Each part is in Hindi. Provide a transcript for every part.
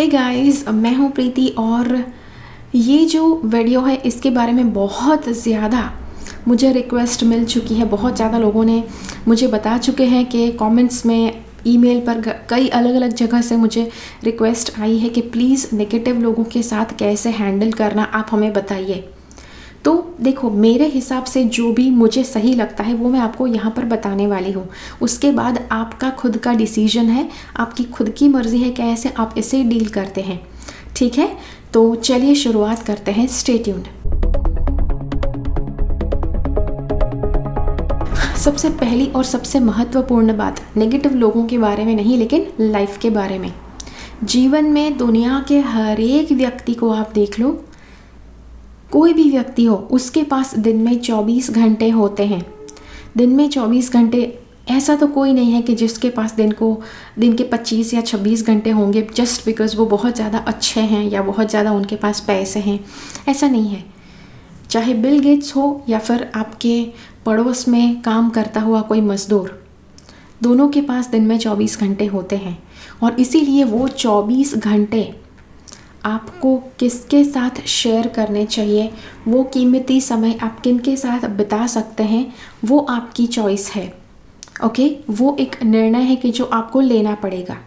हे गाइस, मैं हूँ प्रीति और ये जो वीडियो है इसके बारे में बहुत ज़्यादा मुझे रिक्वेस्ट मिल चुकी है। बहुत ज़्यादा लोगों ने मुझे बता चुके हैं कि कमेंट्स में, ईमेल पर, कई अलग अलग जगह से मुझे रिक्वेस्ट आई है कि प्लीज़ नेगेटिव लोगों के साथ कैसे हैंडल करना आप हमें बताइए। तो देखो, मेरे हिसाब से जो भी मुझे सही लगता है वो मैं आपको यहाँ पर बताने वाली हूँ। उसके बाद आपका खुद का डिसीजन है, आपकी खुद की मर्ज़ी है कैसे आप इसे डील करते हैं। ठीक है, तो चलिए शुरुआत करते हैं। Stay tuned. सबसे पहली और सबसे महत्वपूर्ण बात नेगेटिव लोगों के बारे में नहीं, लेकिन लाइफ के बारे में। जीवन में दुनिया के हर एक व्यक्ति को आप देख लो, कोई भी व्यक्ति हो, उसके पास दिन में 24 घंटे होते हैं। दिन में 24 घंटे, ऐसा तो कोई नहीं है कि जिसके पास दिन के 25 या 26 घंटे होंगे जस्ट बिकॉज़ वो बहुत ज़्यादा अच्छे हैं या बहुत ज़्यादा उनके पास पैसे हैं। ऐसा नहीं है। चाहे बिल गेट्स हो या फिर आपके पड़ोस में काम करता हुआ कोई मज़दूर, दोनों के पास दिन में 24 घंटे होते हैं। और इसीलिए वो 24 घंटे आपको किसके साथ शेयर करने चाहिए, वो कीमती समय आप किन के साथ बिता सकते हैं, वो आपकी चॉइस है। ओके, वो एक निर्णय है कि जो आपको लेना पड़ेगा।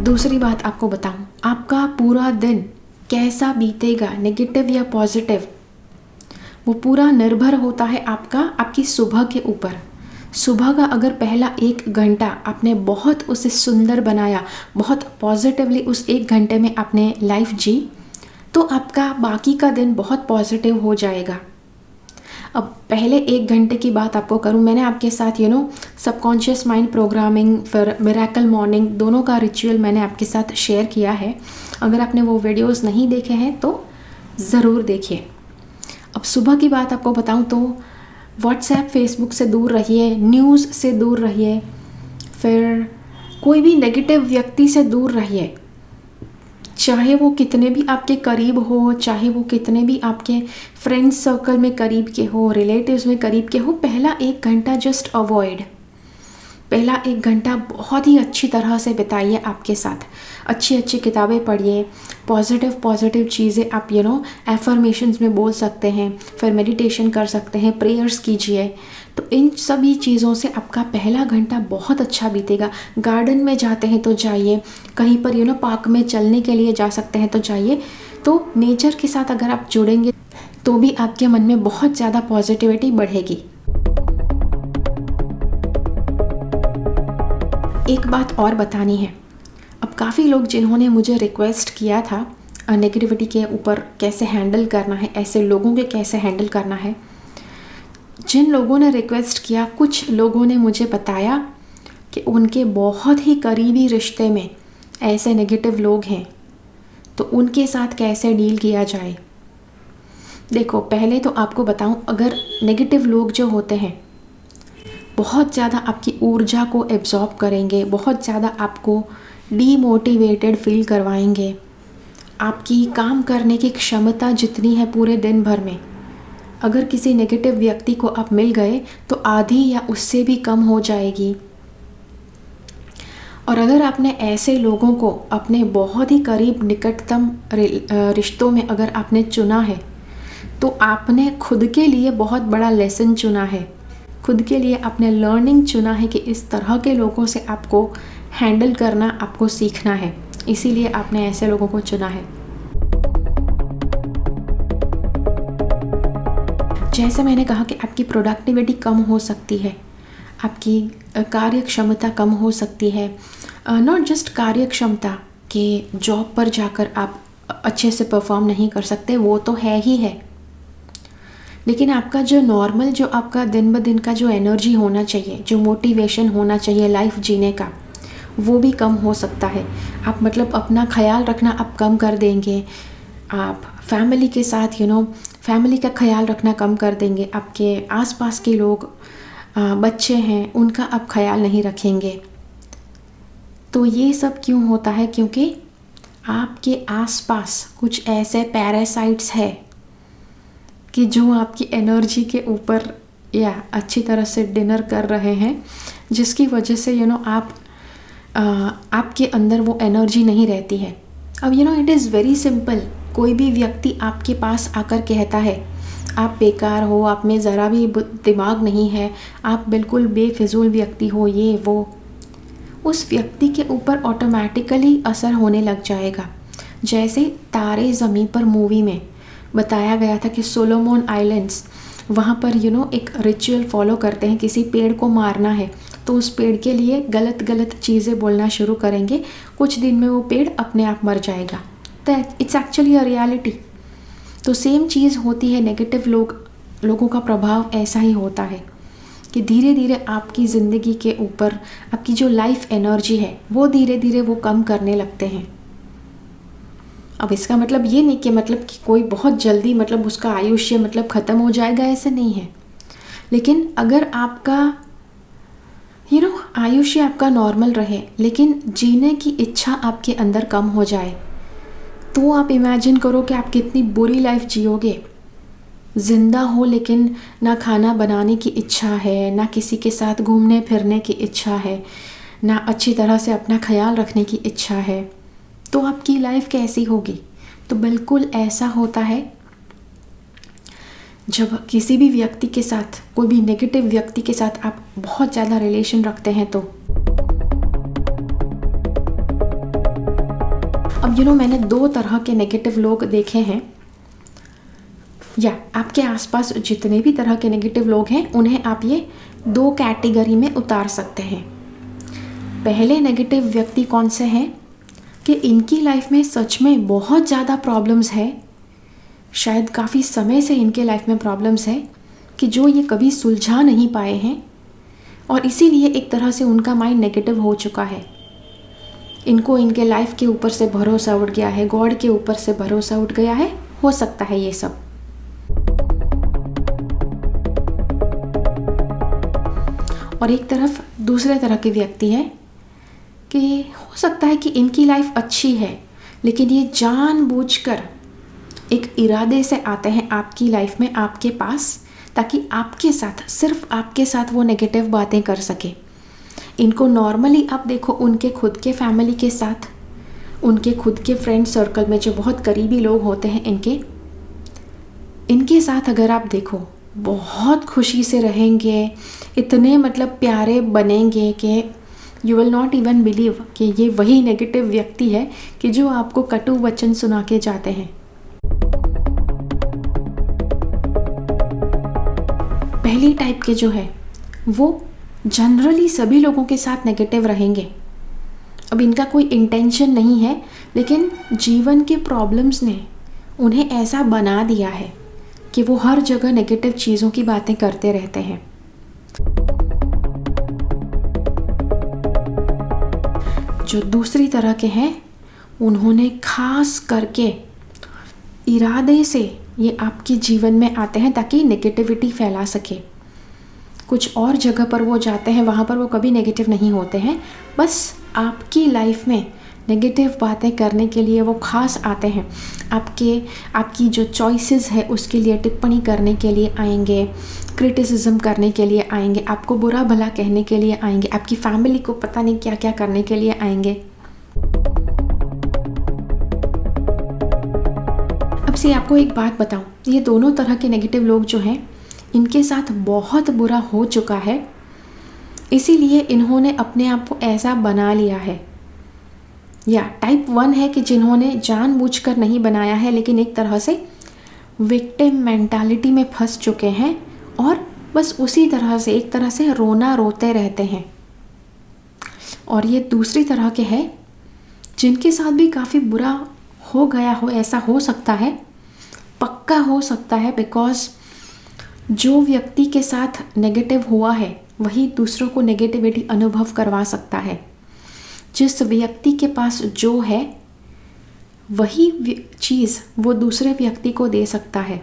दूसरी बात आपको बताऊं, आपका पूरा दिन कैसा बीतेगा, नेगेटिव या पॉजिटिव, वो पूरा निर्भर होता है आपकी सुबह के ऊपर। सुबह का अगर पहला 1 घंटा आपने बहुत उसे सुंदर बनाया, बहुत पॉजिटिवली उस 1 घंटे में आपने लाइफ जी, तो आपका बाकी का दिन बहुत पॉजिटिव हो जाएगा। अब पहले 1 घंटे की बात आपको करूं, मैंने आपके साथ सबकॉन्शियस माइंड प्रोग्रामिंग फिर मिरेकल मॉर्निंग दोनों का रिचुअल मैंने आपके साथ शेयर किया है। अगर आपने वो वीडियोस नहीं देखे हैं तो ज़रूर देखिए। अब सुबह की बात आपको बताऊं तो व्हाट्सएप, फेसबुक से दूर रहिए, न्यूज़ से दूर रहिए, फिर कोई भी नेगेटिव व्यक्ति से दूर रहिए। चाहे वो कितने भी आपके करीब हो, चाहे वो कितने भी आपके फ्रेंड्स सर्कल में करीब के हो, रिलेटिव्स में करीब के हो, पहला 1 घंटा जस्ट अवॉइड। पहला 1 घंटा बहुत ही अच्छी तरह से बिताइए आपके साथ। अच्छी अच्छी किताबें पढ़िए, पॉजिटिव चीज़ें आप एफर्मेशंस में बोल सकते हैं, फिर मेडिटेशन कर सकते हैं, प्रेयर्स कीजिए। तो इन सभी चीज़ों से आपका पहला घंटा बहुत अच्छा बीतेगा। गार्डन में जाते हैं तो जाइए, कहीं पर पार्क में चलने के लिए जा सकते हैं तो जाइए। तो नेचर के साथ अगर आप जुड़ेंगे तो भी आपके मन में बहुत ज़्यादा पॉजिटिविटी बढ़ेगी। एक बात और बतानी है। अब काफ़ी लोग जिन्होंने मुझे रिक्वेस्ट किया था नेगेटिविटी के ऊपर कैसे हैंडल करना है, ऐसे लोगों के कैसे हैंडल करना है, जिन लोगों ने रिक्वेस्ट किया, कुछ लोगों ने मुझे बताया कि उनके बहुत ही करीबी रिश्ते में ऐसे नेगेटिव लोग हैं, तो उनके साथ कैसे डील किया जाए। देखो, पहले तो आपको बताऊं, अगर नेगेटिव लोग जो होते हैं बहुत ज़्यादा आपकी ऊर्जा को एब्जॉर्ब करेंगे, बहुत ज़्यादा आपको डीमोटिवेटेड फील करवाएंगे। आपकी काम करने की क्षमता जितनी है पूरे दिन भर में, अगर किसी नेगेटिव व्यक्ति को आप मिल गए तो आधी या उससे भी कम हो जाएगी। और अगर आपने ऐसे लोगों को अपने बहुत ही करीब निकटतम रिश्तों में अगर आपने चुना है, तो आपने खुद के लिए बहुत बड़ा लेसन चुना है, खुद के लिए आपने लर्निंग चुना है कि इस तरह के लोगों से आपको हैंडल करना, आपको सीखना है। इसीलिए आपने ऐसे लोगों को चुना है। जैसे मैंने कहा कि आपकी प्रोडक्टिविटी कम हो सकती है, आपकी कार्य क्षमता कम हो सकती है। नॉट जस्ट कार्य क्षमता कि जॉब पर जाकर आप अच्छे से परफॉर्म नहीं कर सकते, वो तो है ही है, लेकिन आपका जो नॉर्मल, जो आपका दिन ब दिन का जो एनर्जी होना चाहिए, जो मोटिवेशन होना चाहिए लाइफ जीने का, वो भी कम हो सकता है। आप अपना ख्याल रखना आप कम कर देंगे। आप फैमिली के साथ फैमिली का ख्याल रखना कम कर देंगे। आपके आसपास के लोग, बच्चे हैं, उनका आप ख्याल नहीं रखेंगे। तो ये सब क्यों होता है? क्योंकि आपके आसपास कुछ ऐसे पैरासाइट्स है कि जो आपकी एनर्जी के ऊपर या अच्छी तरह से डिनर कर रहे हैं, जिसकी वजह से आप आपके अंदर वो एनर्जी नहीं रहती है। अब इट इज़ वेरी सिंपल। कोई भी व्यक्ति आपके पास आकर कहता है आप बेकार हो, आप में ज़रा भी दिमाग नहीं है, आप बिल्कुल बेफिजूल व्यक्ति हो, ये वो, उस व्यक्ति के ऊपर ऑटोमेटिकली असर होने लग जाएगा। जैसे तारे ज़मीं पर मूवी में बताया गया था कि सोलोमन आइलैंड्स, वहाँ पर एक रिचुअल फॉलो करते हैं। किसी पेड़ को मारना है तो उस पेड़ के लिए गलत गलत चीज़ें बोलना शुरू करेंगे, कुछ दिन में वो पेड़ अपने आप मर जाएगा। तो इट्स एक्चुअली अ रियलिटी। तो सेम चीज़ होती है, नेगेटिव लोगों का प्रभाव ऐसा ही होता है कि धीरे धीरे आपकी ज़िंदगी के ऊपर आपकी जो लाइफ एनर्जी है वो धीरे धीरे वो कम करने लगते हैं। अब इसका मतलब ये नहीं कि कोई बहुत जल्दी उसका आयुष्य ख़त्म हो जाएगा, ऐसे नहीं है। लेकिन अगर आपका आयुष्य आपका नॉर्मल रहे लेकिन जीने की इच्छा आपके अंदर कम हो जाए, तो आप इमेजिन करो कि आप कितनी बुरी लाइफ जियोगे। ज़िंदा हो लेकिन ना खाना बनाने की इच्छा है, ना किसी के साथ घूमने फिरने की इच्छा है, ना अच्छी तरह से अपना ख्याल रखने की इच्छा है, तो आपकी लाइफ कैसी होगी। तो बिल्कुल ऐसा होता है जब किसी भी व्यक्ति के साथ, कोई भी नेगेटिव व्यक्ति के साथ आप बहुत ज़्यादा रिलेशन रखते हैं। तो अब मैंने 2 तरह के नेगेटिव लोग देखे हैं, या आपके आसपास जितने भी तरह के नेगेटिव लोग हैं उन्हें आप ये 2 कैटेगरी में उतार सकते हैं। पहले नेगेटिव व्यक्ति कौन से हैं कि इनकी लाइफ में सच में बहुत ज़्यादा प्रॉब्लम्स है, शायद काफ़ी समय से इनके लाइफ में प्रॉब्लम्स है कि जो ये कभी सुलझा नहीं पाए हैं, और इसीलिए एक तरह से उनका माइंड नेगेटिव हो चुका है। इनको इनके लाइफ के ऊपर से भरोसा उठ गया है, गॉड के ऊपर से भरोसा उठ गया है, हो सकता है ये सब। और एक तरफ दूसरे तरह के व्यक्ति है कि हो सकता है कि इनकी लाइफ अच्छी है लेकिन ये जानबूझकर एक इरादे से आते हैं आपकी लाइफ में, आपके पास, ताकि आपके साथ, सिर्फ आपके साथ वो नेगेटिव बातें कर सके। इनको नॉर्मली आप देखो उनके खुद के फैमिली के साथ, उनके खुद के फ्रेंड सर्कल में जो बहुत करीबी लोग होते हैं इनके साथ अगर आप देखो, बहुत खुशी से रहेंगे, इतने प्यारे बनेंगे कि you will not even believe कि ये वही नेगेटिव व्यक्ति है कि जो आपको कटु वचन सुना के जाते हैं। पहली टाइप के जो है वो जनरली सभी लोगों के साथ नेगेटिव रहेंगे। अब इनका कोई इंटेंशन नहीं है लेकिन जीवन के प्रॉब्लम्स ने उन्हें ऐसा बना दिया है कि वो हर जगह नेगेटिव चीज़ों की बातें करते रहते हैं। जो दूसरी तरह के हैं उन्होंने खास करके इरादे से ये आपके जीवन में आते हैं ताकि नेगेटिविटी फैला सके। कुछ और जगह पर वो जाते हैं, वहाँ पर वो कभी नेगेटिव नहीं होते हैं, बस आपकी लाइफ में नेगेटिव बातें करने के लिए वो खास आते हैं। आपकी जो चॉइसेस है उसके लिए टिप्पणी करने के लिए आएंगे, क्रिटिसिज्म करने के लिए आएंगे, आपको बुरा भला कहने के लिए आएंगे, आपकी फैमिली को पता नहीं क्या क्या करने के लिए आएंगे। अब से आपको एक बात बताऊं, ये दोनों तरह के नेगेटिव लोग जो हैं इनके साथ बहुत बुरा हो चुका है, इसीलिए इन्होंने अपने आप को ऐसा बना लिया है। या टाइप 1 है कि जिन्होंने जानबूझकर नहीं बनाया है लेकिन एक तरह से विक्टिम मेंटालिटी में फंस चुके हैं और बस उसी तरह से एक तरह से रोना रोते रहते हैं। और ये दूसरी तरह के हैं जिनके साथ भी काफ़ी बुरा हो गया हो, ऐसा हो सकता है, पक्का हो सकता है, बिकॉज जो व्यक्ति के साथ नेगेटिव हुआ है वही दूसरों को नेगेटिविटी अनुभव करवा सकता है। जिस व्यक्ति के पास जो है वही चीज़ वो दूसरे व्यक्ति को दे सकता है।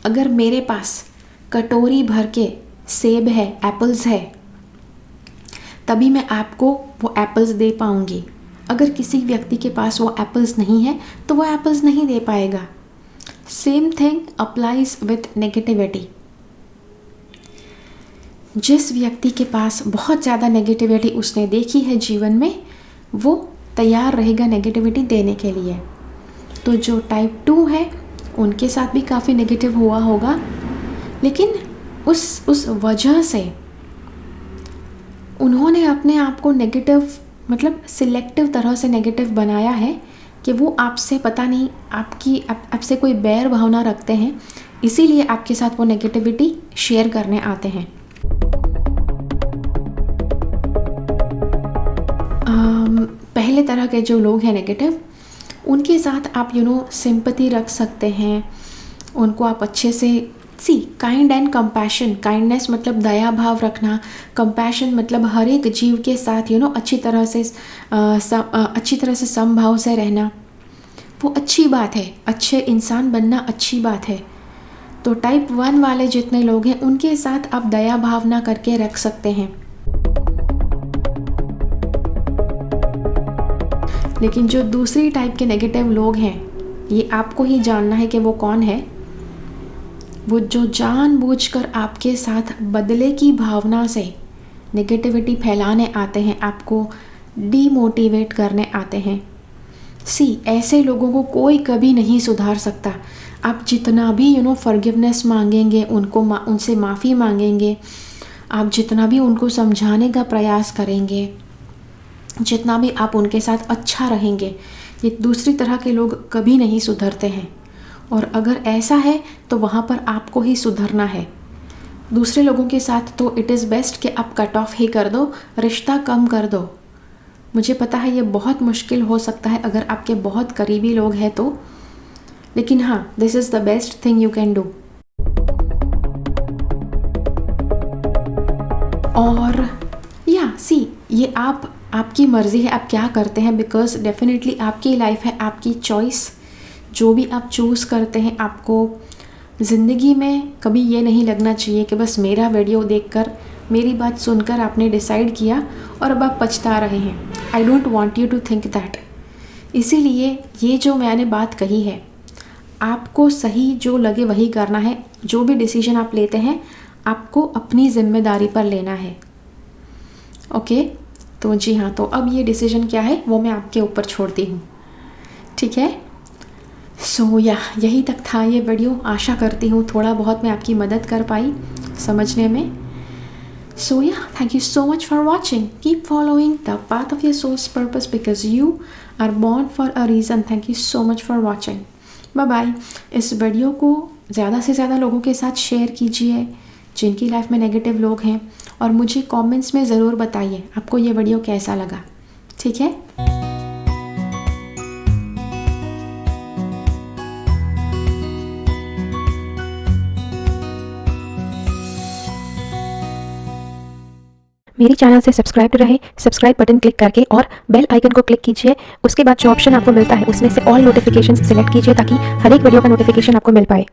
अगर मेरे पास कटोरी भर के सेब है, एप्पल्स है, तभी मैं आपको वो एप्पल्स दे पाऊंगी। अगर किसी व्यक्ति के पास वो एप्पल्स नहीं है तो वो एप्पल्स नहीं दे पाएगा। Same thing applies with negativity. जिस व्यक्ति के पास बहुत ज़्यादा नेगेटिविटी उसने देखी है जीवन में, वो तैयार रहेगा नेगेटिविटी देने के लिए। तो जो टाइप 2 है उनके साथ भी काफ़ी नेगेटिव हुआ होगा, लेकिन उस वजह से उन्होंने अपने आप को नेगेटिव, मतलब सिलेक्टिव तरह से नेगेटिव बनाया है कि वो आपसे पता नहीं आपसे कोई बैर भावना रखते हैं, इसीलिए आपके साथ वो नेगेटिविटी शेयर करने आते हैं। पहले तरह के जो लोग हैं नेगेटिव, उनके साथ आप सिंपैथी रख सकते हैं, उनको आप अच्छे से काइंड एंड कंपैशन, काइंडनेस मतलब दया भाव रखना, कंपैशन मतलब हर एक जीव के साथ अच्छी तरह से समभाव से रहना, वो अच्छी बात है, अच्छे इंसान बनना अच्छी बात है। तो टाइप 1 वाले जितने लोग हैं उनके साथ आप दया भावना करके रख सकते हैं। लेकिन जो दूसरी टाइप के नेगेटिव लोग हैं, ये आपको ही जानना है कि वो कौन है। वो जो जानबूझकर आपके साथ बदले की भावना से नेगेटिविटी फैलाने आते हैं, आपको डीमोटिवेट करने आते हैं। ऐसे लोगों को कोई कभी नहीं सुधार सकता। आप जितना भी फॉरगिवनेस मांगेंगे, उनसे माफ़ी मांगेंगे, आप जितना भी उनको समझाने का प्रयास करेंगे, जितना भी आप उनके साथ अच्छा रहेंगे, ये दूसरी तरह के लोग कभी नहीं सुधरते हैं। और अगर ऐसा है तो वहाँ पर आपको ही सुधरना है। दूसरे लोगों के साथ तो इट इज़ बेस्ट कि आप कट ऑफ ही कर दो, रिश्ता कम कर दो। मुझे पता है ये बहुत मुश्किल हो सकता है अगर आपके बहुत करीबी लोग हैं तो, लेकिन हाँ, this is the best thing you can do. और ये आपकी मर्ज़ी है आप क्या करते हैं, बिकॉज डेफिनेटली आपकी लाइफ है, आपकी चॉइस। जो भी आप चूज़ करते हैं, आपको ज़िंदगी में कभी ये नहीं लगना चाहिए कि बस मेरा वीडियो देखकर, मेरी बात सुनकर आपने डिसाइड किया और अब आप पछता रहे हैं। I don't want you to think that. इसीलिए ये जो मैंने बात कही है, आपको सही जो लगे वही करना है। जो भी डिसीजन आप लेते हैं, आपको अपनी ज़िम्मेदारी पर लेना है। ओके, तो जी हाँ, तो अब ये डिसीजन क्या है वो मैं आपके ऊपर छोड़ती हूँ, ठीक है। यही तक था ये वीडियो। आशा करती हूँ थोड़ा बहुत मैं आपकी मदद कर पाई समझने में। Thank you so much for watching. Keep following the path of your soul's purpose because you are born for a reason. Thank you so much for watching. Bye bye. इस वीडियो को ज़्यादा से ज़्यादा लोगों के साथ शेयर कीजिए जिनकी लाइफ में नेगेटिव लोग हैं, और मुझे कमेंट्स में ज़रूर बताइए आपको ये वीडियो कैसा लगा, ठीक है। मेरी चैनल से सब्सक्राइब रहे, सब्सक्राइब बटन क्लिक करके और बेल आइकन को क्लिक कीजिए। उसके बाद जो ऑप्शन आपको मिलता है उसमें से ऑल नोटिफिकेशन सिलेक्ट कीजिए ताकि हर एक वीडियो का नोटिफिकेशन आपको मिल पाए।